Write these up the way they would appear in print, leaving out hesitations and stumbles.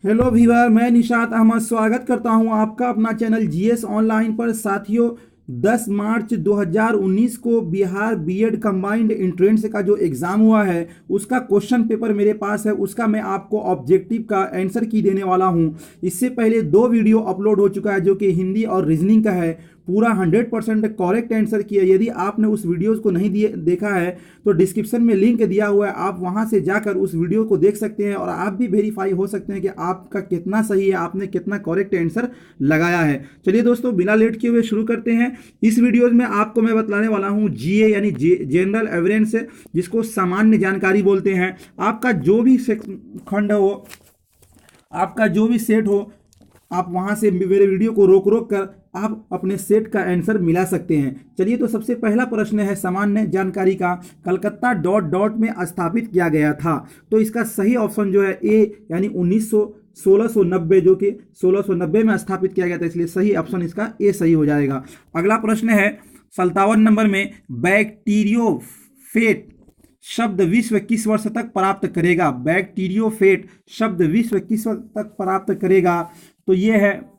Hello viewer, मैं निशात अहमद स्वागत करता हूं आपका अपना चैनल जीएस ऑनलाइन पर। साथियों, 10 मार्च 2019 को बिहार बीएड कंबाइंड एंट्रेंस का जो एग्ज़ाम हुआ है उसका क्वेश्चन पेपर मेरे पास है। उसका मैं आपको ऑब्जेक्टिव का आंसर की देने वाला हूं। इससे पहले 2 वीडियो अपलोड हो चुका है जो कि हिंदी और रीजनिंग का है। पूरा 100% करेक्ट आंसर किया। यदि आपने उस वीडियोज़ को नहीं देखा है तो डिस्क्रिप्शन में लिंक दिया हुआ है, आप वहां से जाकर उस वीडियो को देख सकते हैं और आप भी वेरीफाई हो सकते हैं कि आपका कितना सही है, आपने कितना करेक्ट आंसर लगाया है। चलिए दोस्तों, बिना लेट किए हुए शुरू करते हैं। इस वीडियो में आपको मैं बतलाने वाला हूं जीए यानी जनरल अवेयरनेस, जिसको सामान्य जानकारी बोलते हैं। आपका जो भी खंड हो, आपका जो भी सेट हो, आप वहां से मेरे वीडियो को रोक रोक कर आप अपने सेट का आंसर मिला सकते हैं। चलिए, तो सबसे पहला प्रश्न है सामान्य जानकारी का। कलकत्ता डॉट डॉट में स्थापित किया गया था, तो इसका सही ऑप्शन जो है ए यानी 1690, जो कि 1690 में स्थापित किया गया था, इसलिए सही ऑप्शन इसका ए सही हो जाएगा। अगला प्रश्न है 57 नंबर में, बैक्टीरियोफेट शब्द विश्व किस वर्ष तक प्राप्त करेगा? बैक्टीरियोफेट शब्द विश्व किस वर्ष तक प्राप्त करेगा? तो ये है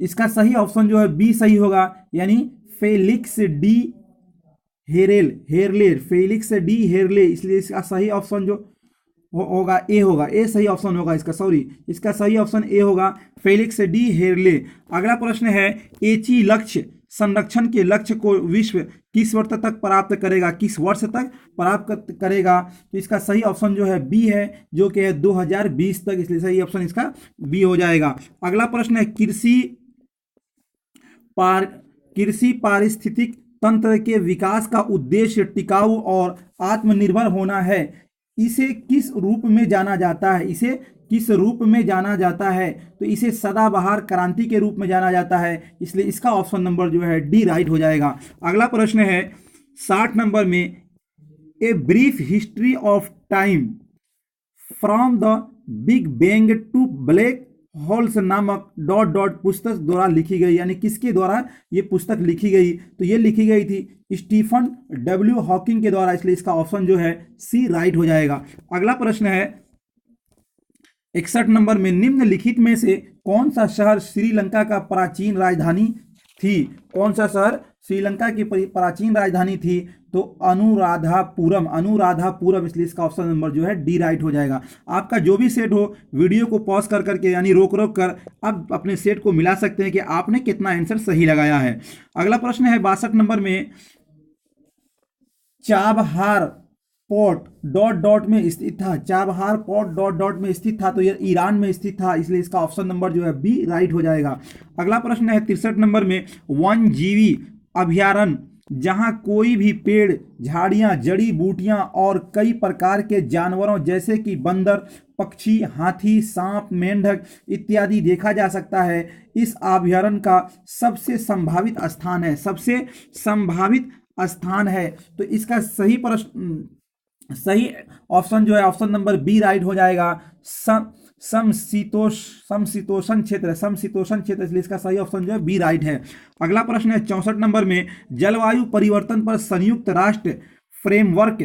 इसका सही ऑप्शन जो है बी सही होगा, यानी फेलिक्स डी हेरले, फेलिक्स डी हेरले। इसलिए इसका सही ऑप्शन जो होगा ए होगा, ए सही ऑप्शन होगा इसका, सॉरी, इसका सही ऑप्शन ए होगा, फेलिक्स डी हेरले। अगला प्रश्न है एची लक्ष्य संरक्षण के लक्ष्य को विश्व किस वर्ष तक प्राप्त करेगा? किस वर्ष तक प्राप्त करेगा? तो इसका सही ऑप्शन जो है बी है, जो कि है 2020 तक, इसलिए सही ऑप्शन इसका बी हो जाएगा। अगला प्रश्न है कृषि पारिस्थितिक तंत्र के विकास का उद्देश्य टिकाऊ और आत्मनिर्भर होना है। इसे किस रूप में जाना जाता है? इसे किस रूप में जाना जाता है? तो इसे सदाबहार क्रांति के रूप में जाना जाता है, इसलिए इसका ऑप्शन नंबर जो है डी राइट हो जाएगा। अगला प्रश्न है 60 नंबर में, a brief history of time from the big bang to black holes नामक डॉट डॉट पुस्तक द्वारा लिखी गई, यानी किसके द्वारा ये पुस्तक लिखी गई? तो ये लिखी गई थी स्टीफन डब्ल्यू हॉकिंग के द्वारा, इसलिए इसका ऑप्शन जो है सी राइट हो जाएगा। अगला प्रश्न है 61 नंबर में, निम्नलिखित में से कौन सा शहर श्रीलंका का प्राचीन राजधानी थी? कौन सा शहर श्रीलंका की प्राचीन राजधानी थी? तो अनुराधापुरम, इसलिए इसका ऑप्शन नंबर जो है डी राइट हो जाएगा। आपका जो भी सेट हो, वीडियो को पॉज कर करके यानी रोक रोक कर आप अपने सेट को मिला सकते हैं कि आपने कितना आंसर सही लगाया है। अगला प्रश्न है 62 नंबर में, चाबहार पोर्ट डॉट डॉट में स्थित था। चाबहार पोर्ट डॉट डॉट में स्थित था, तो यह ईरान में स्थित था, इसलिए इसका ऑप्शन नंबर जो है बी राइट हो जाएगा। अगला प्रश्न है 63 नंबर में, वन जीवी अभयारण्य जहां कोई भी पेड़, झाड़ियां, जड़ी बूटियां और कई प्रकार के जानवरों जैसे कि बंदर, पक्षी, हाथी, सांप, मेंढक इत्यादि देखा जा सकता है, इस अभयारण्य का सबसे संभावित स्थान है। सबसे संभावित स्थान है, तो इसका सही ऑप्शन जो है ऑप्शन नंबर बी राइट हो जाएगा। समशीतोष्ण क्षेत्र, इसलिए इसका सही ऑप्शन जो है बी राइट है। अगला प्रश्न है 64 नंबर में, जलवायु परिवर्तन पर संयुक्त राष्ट्र फ्रेमवर्क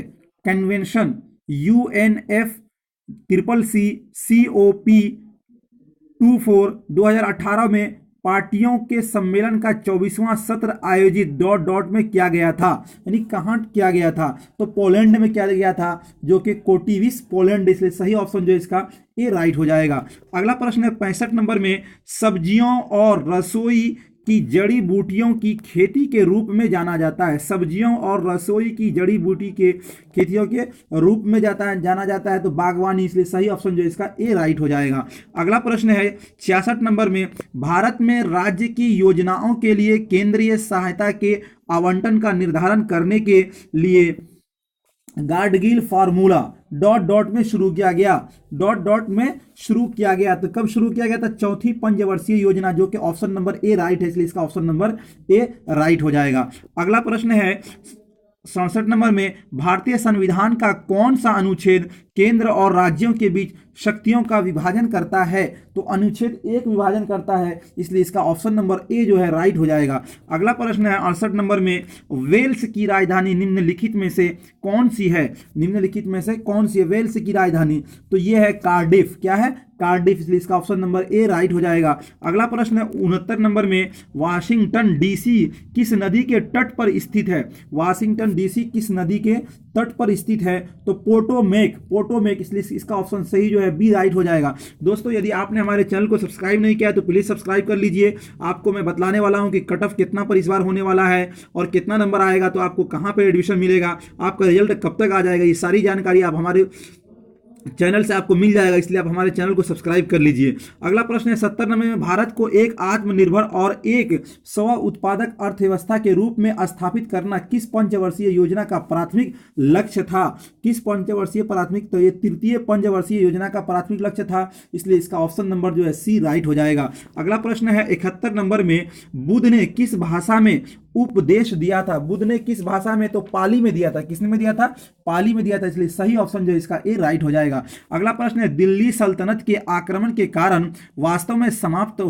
कन्वेंशन UNFCCC/COP24 2018 में पार्टियों के सम्मेलन का 24वां सत्र आयोजित डॉट डॉट में किया गया था, यानी कहाँ किया गया था? तो पोलैंड में किया गया था, जो कि कोटिविस पोलैंड, इसलिए सही ऑप्शन जो है इसका ए राइट हो जाएगा। अगला प्रश्न है 65 नंबर में, सब्जियों और रसोई की जड़ी बूटियों की खेती के रूप में जाना जाता है। सब्जियों और रसोई की जड़ी बूटी के खेतियों के रूप में जाना जाता है, तो बागवानी, इसलिए सही ऑप्शन जो है इसका ए राइट हो जाएगा। अगला प्रश्न है 66 नंबर में, भारत में राज्य की योजनाओं के लिए केंद्रीय सहायता के आवंटन का निर्धारण करने के लिए गाडगिल फार्मूला डॉट डॉट में शुरू किया गया। डॉट डॉट में शुरू किया गया, तो कब शुरू किया गया था? चौथी पंचवर्षीय योजना, जो कि ऑप्शन नंबर ए राइट है, इसलिए इसका ऑप्शन नंबर ए राइट हो जाएगा। अगला प्रश्न है 67 नंबर में, भारतीय संविधान का कौन सा अनुच्छेद केंद्र और राज्यों के बीच शक्तियों का विभाजन करता है? तो अनुच्छेद 1 विभाजन करता है, इसलिए इसका ऑप्शन नंबर ए जो है राइट हो जाएगा। अगला प्रश्न है 68 नंबर में, वेल्स की राजधानी निम्नलिखित में से कौन सी है? निम्नलिखित में से कौन सी है वेल्स की राजधानी? तो ये है कार्डिफ। क्या है? कार्डिफ, इसलिए इसका ऑप्शन नंबर ए राइट हो जाएगा। अगला प्रश्न है 69 नंबर में, वाशिंगटन डीसी किस नदी के तट पर स्थित है? वाशिंगटन डीसी किस नदी के तट पर स्थित है? तो पोटोमेक, पोटोमेक, इसलिए इसका ऑप्शन सही जो है बी राइट हो जाएगा। दोस्तों, यदि आपने हमारे चैनल को सब्सक्राइब नहीं किया है तो प्लीज सब्सक्राइब कर लीजिए। आपको मैं बतलाने वाला हूं कि कट ऑफ कितना पर इस बार होने वाला है और कितना नंबर आएगा, तो आपको कहां पर एडमिशन मिलेगा, आपका रिजल्ट कब तक आ जाएगा, ये सारी जानकारी आप हमारे चैनल से आपको मिल जाएगा, इसलिए आप हमारे चैनल को सब्सक्राइब कर लीजिए। अगला प्रश्न है 70 नंबर में, भारत को एक आत्मनिर्भर और एक स्व उत्पादक अर्थव्यवस्था के रूप में स्थापित करना किस पंचवर्षीय योजना का प्राथमिक लक्ष्य था? किस पंचवर्षीय प्राथमिक, तो ये तृतीय पंचवर्षीय योजना का प्राथमिक लक्ष्य था, इसलिए इसका ऑप्शन नंबर जो है सी राइट हो जाएगा। अगला प्रश्न है 71 नंबर में, बुद्ध ने किस भाषा में उपदेश दिया था? बुद्ध ने किस भाषा में? तो पाली में दिया था। किसने में दिया था? पाली में दिया था, इसलिए सही ऑप्शन जो है इसका ए राइट हो जाएगा। अगला प्रश्न है, दिल्ली सल्तनत के आक्रमण के कारण वास्तव में समाप्त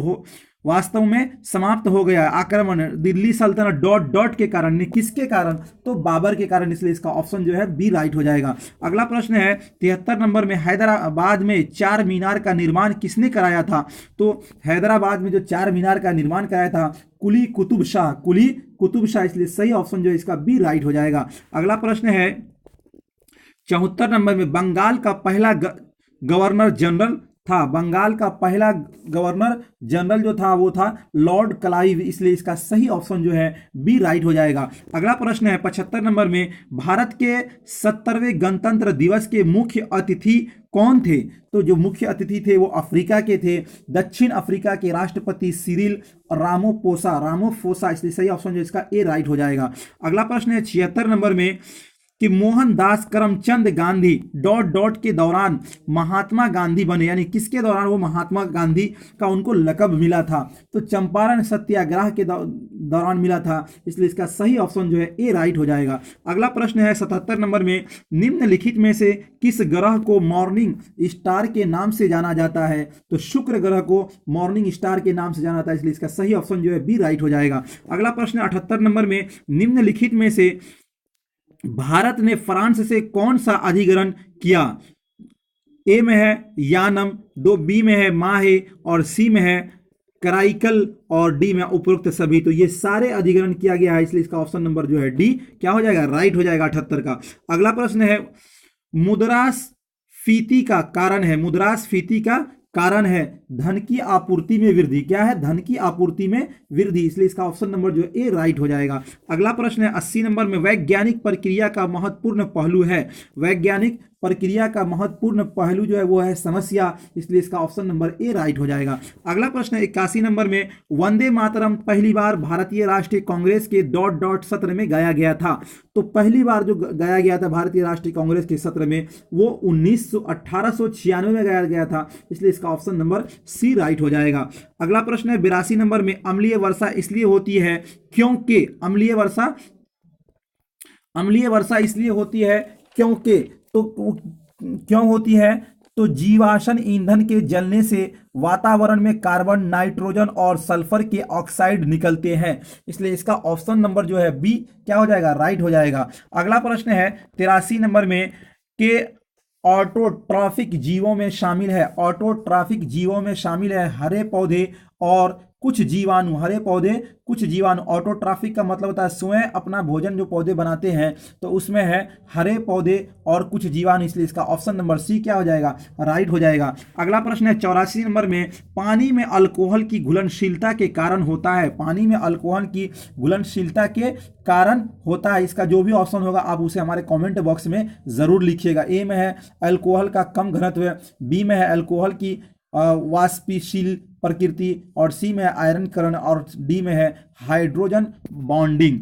हो गया आक्रमण, दिल्ली सल्तनत डॉट डॉट के कारण, किसके कारण? तो बाबर के कारण, इसलिए इसका ऑप्शन जो है बी राइट हो जाएगा। अगला प्रश्न है 73 नंबर में, हैदराबाद में चार मीनार का निर्माण किसने कराया था? तो हैदराबाद में जो चार मीनार का निर्माण कराया था, कुली कुतुब शाह, कुली कुतुब शाह, इसलिए सही ऑप्शन जो है इसका बी राइट हो जाएगा। अगला प्रश्न है 74 नंबर में, बंगाल का पहला गवर्नर जनरल था, बंगाल का पहला गवर्नर जनरल जो था वो था लॉर्ड क्लाइव, इसलिए इसका सही ऑप्शन जो है बी राइट हो जाएगा। अगला प्रश्न है 75 नंबर में, भारत के 70वें गणतंत्र दिवस के मुख्य अतिथि कौन थे? तो जो मुख्य अतिथि थे वो अफ्रीका के थे, दक्षिण अफ्रीका के राष्ट्रपति सिरिल रामाफोसा, इसलिए सही ऑप्शन जो इसका ए राइट हो जाएगा। अगला प्रश्न है 76 नंबर में, कि मोहनदास करमचंद गांधी डॉट डॉट के दौरान महात्मा गांधी बने, यानी किसके दौरान वो महात्मा गांधी का उनको लकब मिला था? तो चंपारण सत्याग्रह के दौरान मिला था, इसलिए इसका सही ऑप्शन जो है ए राइट हो जाएगा। अगला प्रश्न है 77 नंबर में, निम्नलिखित में से किस ग्रह को मॉर्निंग स्टार के नाम से जाना जाता है? तो शुक्र ग्रह को मॉर्निंग स्टार के नाम से जाना जाता है, इसलिए इसका सही ऑप्शन जो है बी राइट हो जाएगा। अगला प्रश्न 78 नंबर में, निम्नलिखित में से भारत ने फ्रांस से कौन सा अधिग्रहण किया? ए में है यानम, बी में है माहे और सी में है कराइकल और डी में उपरोक्त सभी। तो ये सारे अधिग्रहण किया गया है, इसलिए इसका ऑप्शन नंबर जो है डी क्या हो जाएगा? राइट हो जाएगा 78 का। अगला प्रश्न है, मुद्रास्फीति का कारण है, मुद्रास्फीति का कारण है धन की आपूर्ति में वृद्धि। क्या है? धन की आपूर्ति में वृद्धि, इसलिए इसका ऑप्शन नंबर जो ए राइट हो जाएगा। अगला प्रश्न है 80 नंबर में, वैज्ञानिक प्रक्रिया का महत्वपूर्ण पहलू है, वैज्ञानिक प्रक्रिया का महत्वपूर्ण पहलू जो है वो है समस्या, इसलिए इसका ऑप्शन नंबर ए राइट हो जाएगा। अगला प्रश्न है 81 नंबर में, वंदे मातरम पहली बार भारतीय राष्ट्रीय कांग्रेस के डॉट डॉट सत्र में गाया गया था। तो पहली बार जो गाया गया था भारतीय राष्ट्रीय कांग्रेस के सत्र में वो 1896 में गाया गया था, इसलिए इसका ऑप्शन नंबर सी राइट हो जाएगा। अगला प्रश्न है 82 नंबर में, अम्लीय वर्षा इसलिए होती है क्योंकि, अम्लीय वर्षा इसलिए होती है क्योंकि, तो क्यों होती है? तो जीवाश्म ईंधन के जलने से वातावरण में कार्बन, नाइट्रोजन और सल्फर के ऑक्साइड निकलते हैं, इसलिए इसका ऑप्शन नंबर जो है बी क्या हो जाएगा? राइट हो जाएगा। अगला प्रश्न है 83 नंबर में, के ऑटोट्रॉफिक जीवों में शामिल है, ऑटोट्रॉफिक जीवों में शामिल है हरे पौधे और कुछ जीवाणु, हरे पौधे कुछ जीवाणु। ऑटोट्रॉफिक का मतलब होता है स्वयं अपना भोजन जो पौधे बनाते हैं, तो उसमें है हरे पौधे और कुछ जीवाणु, इसलिए इसका ऑप्शन नंबर सी क्या हो जाएगा? राइट हो जाएगा। अगला प्रश्न है 84 नंबर में, पानी में अल्कोहल की घुलनशीलता के कारण होता है, पानी में अल्कोहल की घुलनशीलता के कारण होता है, इसका जो भी ऑप्शन होगा आप उसे हमारे कमेंट बॉक्स में जरूर लिखिएगा। ए में है अल्कोहल का कम घनत्व, बी में है अल्कोहल की वाष्पशील प्रकृति और सी में है आयरन करण और डी में है हाइड्रोजन बॉन्डिंग।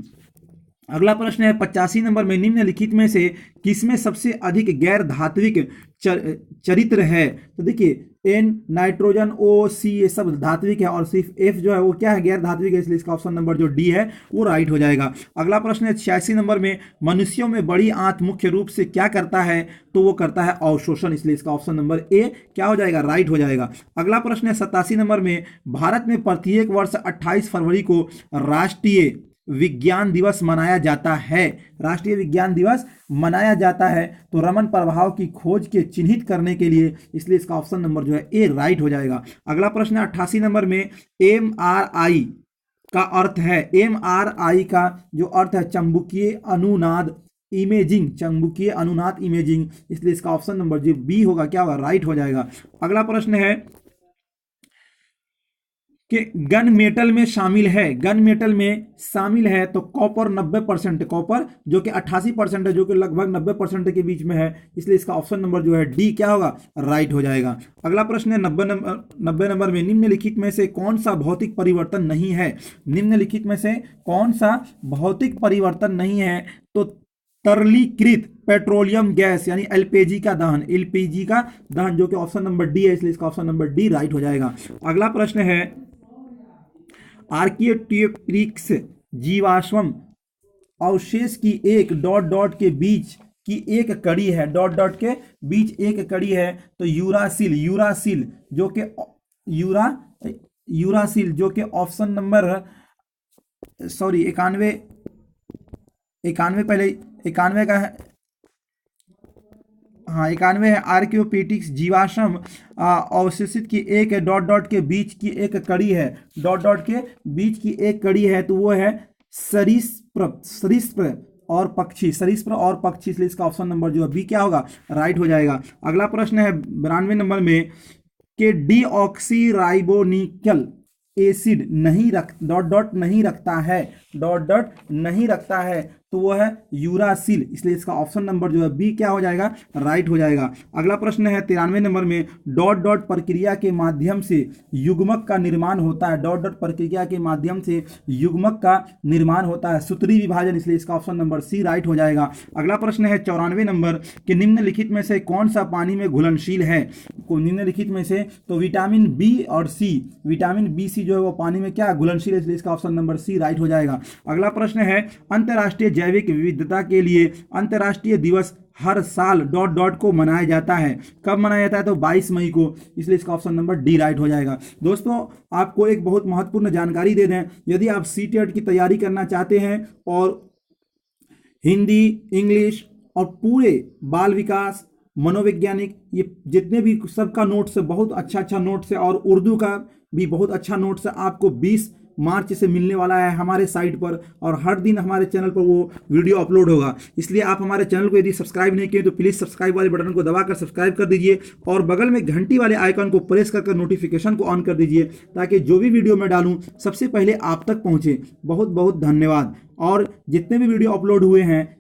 अगला प्रश्न है 85 नंबर में, निम्नलिखित में से किसमें सबसे अधिक गैर धात्विक चरित्र है? तो देखिए एन, नाइट्रोजन, ओ, सी, ये सब धात्विक है और सिर्फ एफ जो है वो क्या है, गैर धात्विक है, इसलिए इसका ऑप्शन नंबर जो डी है वो राइट हो जाएगा। अगला प्रश्न है 86 नंबर में, मनुष्यों में बड़ी आंत मुख्य रूप से क्या करता है? तो वो करता है अवशोषण, इसलिए इसका ऑप्शन नंबर ए क्या हो जाएगा, राइट हो जाएगा। अगला प्रश्न है 87 नंबर में, भारत में प्रत्येक वर्ष 28 फरवरी को राष्ट्रीय विज्ञान दिवस मनाया जाता है। राष्ट्रीय विज्ञान दिवस मनाया जाता है तो रमन प्रभाव की खोज के चिन्हित करने के लिए, इसलिए इसका ऑप्शन नंबर जो है ए राइट हो जाएगा। अगला प्रश्न है 88 नंबर में, MRI का अर्थ है, MRI का जो अर्थ है चुंबकीय अनुनाद इमेजिंग, चुंबकीय अनुनाद इमेजिंग, इसलिए इसका ऑप्शन नंबर जो बी होगा क्या होगा, राइट हो जाएगा। अगला प्रश्न है कि गन मेटल में शामिल है, गन मेटल में शामिल है तो कॉपर 90%, कॉपर जो कि 88% है, जो कि लगभग 90% के बीच में है, इसलिए इसका ऑप्शन नंबर जो है डी क्या होगा, राइट हो जाएगा। अगला प्रश्न है 90 नंबर में, निम्नलिखित में से कौन सा भौतिक परिवर्तन नहीं है? निम्नलिखित में से कौन सा भौतिक परिवर्तन नहीं है? तो तरलीकृत पेट्रोलियम गैस यानी एलपीजी का दहन, एलपीजी का दहन जो कि ऑप्शन नंबर डी है, इसलिए इसका ऑप्शन नंबर डी राइट हो जाएगा। अगला प्रश्न है आर्कियोटेक्टिक्स जीवाश्म अवशेष की एक डॉट डॉट के बीच की एक कड़ी है, डॉट डॉट के बीच एक कड़ी है तो यूरासिल, यूरासिल जो कि यूरासिल जो कि ऑप्शन नंबर सॉरी 91 पहले 91 का है, हाँ 91 है। आर्कियोपेटिक्स जीवाश्म अवशेषित की एक डॉट डॉट के बीच की एक कड़ी है, डॉट डॉट के बीच की एक कड़ी है तो वो है सरीसृप, सरीसृप और पक्षी, सरीसृप और पक्षी, इसलिए इसका ऑप्शन नंबर जो है बी क्या होगा, राइट हो जाएगा। अगला प्रश्न है 92 नंबर में कि डीऑक्सीराइबोनिकल एसिड नहीं रख डॉट डॉट नहीं रखता है, डॉट डॉट नहीं रखता है तो वो है यूरासिल, इसलिए इसका ऑप्शन नंबर जो है बी क्या हो जाएगा, राइट हो जाएगा। अगला प्रश्न है 93 नंबर में, डॉट डॉट प्रक्रिया के माध्यम से युग्मक का निर्माण होता है, डॉट डॉट प्रक्रिया के माध्यम से युग्मक का निर्माण होता है, सूत्री विभाजन, इसलिए इसका ऑप्शन नंबर सी राइट हो जाएगा। अगला प्रश्न है 94 नंबर कि निम्नलिखित में से कौन सा पानी में घुलनशील है? निम्नलिखित में से तो विटामिन बी और सी, विटामिन बी सी जो है वो पानी में क्या घुलनशील है, इसलिए इसका ऑप्शन नंबर सी राइट हो जाएगा। अगला प्रश्न है अंतर्राष्ट्रीय जैविक विविधता के लिए अंतर्राष्ट्रीय दिवस हर साल डॉट डॉट को मनाया जाता है, कब मनाया जाता है? तो 22 मई को, इसलिए इसका ऑप्शन नंबर डी राइट हो जाएगा। दोस्तों आपको एक बहुत महत्वपूर्ण जानकारी दे दें, यदि आप सीटेट की तैयारी करना चाहते हैं और हिंदी, इंग्लिश और पूरे बाल विकास, मनोवैज्ञानिक, ये जितने भी सबका नोट्स है, बहुत अच्छा अच्छा नोट्स है और उर्दू का भी बहुत अच्छा नोट्स है, आपको 20 मार्च से मिलने वाला है हमारे साइट पर और हर दिन हमारे चैनल पर वो वीडियो अपलोड होगा। इसलिए आप हमारे चैनल को यदि सब्सक्राइब नहीं किए तो प्लीज़ सब्सक्राइब वाले बटन को दबाकर सब्सक्राइब कर दीजिए और बगल में घंटी वाले आइकन को प्रेस कर नोटिफिकेशन को ऑन कर दीजिए ताकि जो भी वीडियो मैं डालूँ सबसे पहले आप तक पहुँचे। बहुत बहुत धन्यवाद। और जितने भी वीडियो अपलोड हुए हैं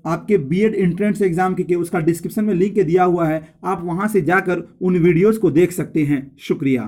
आपके बीएड एंट्रेंस एग्जाम के उसका डिस्क्रिप्शन में लिंक दिया हुआ है, आप वहां से जाकर उन वीडियोस को देख सकते हैं। शुक्रिया।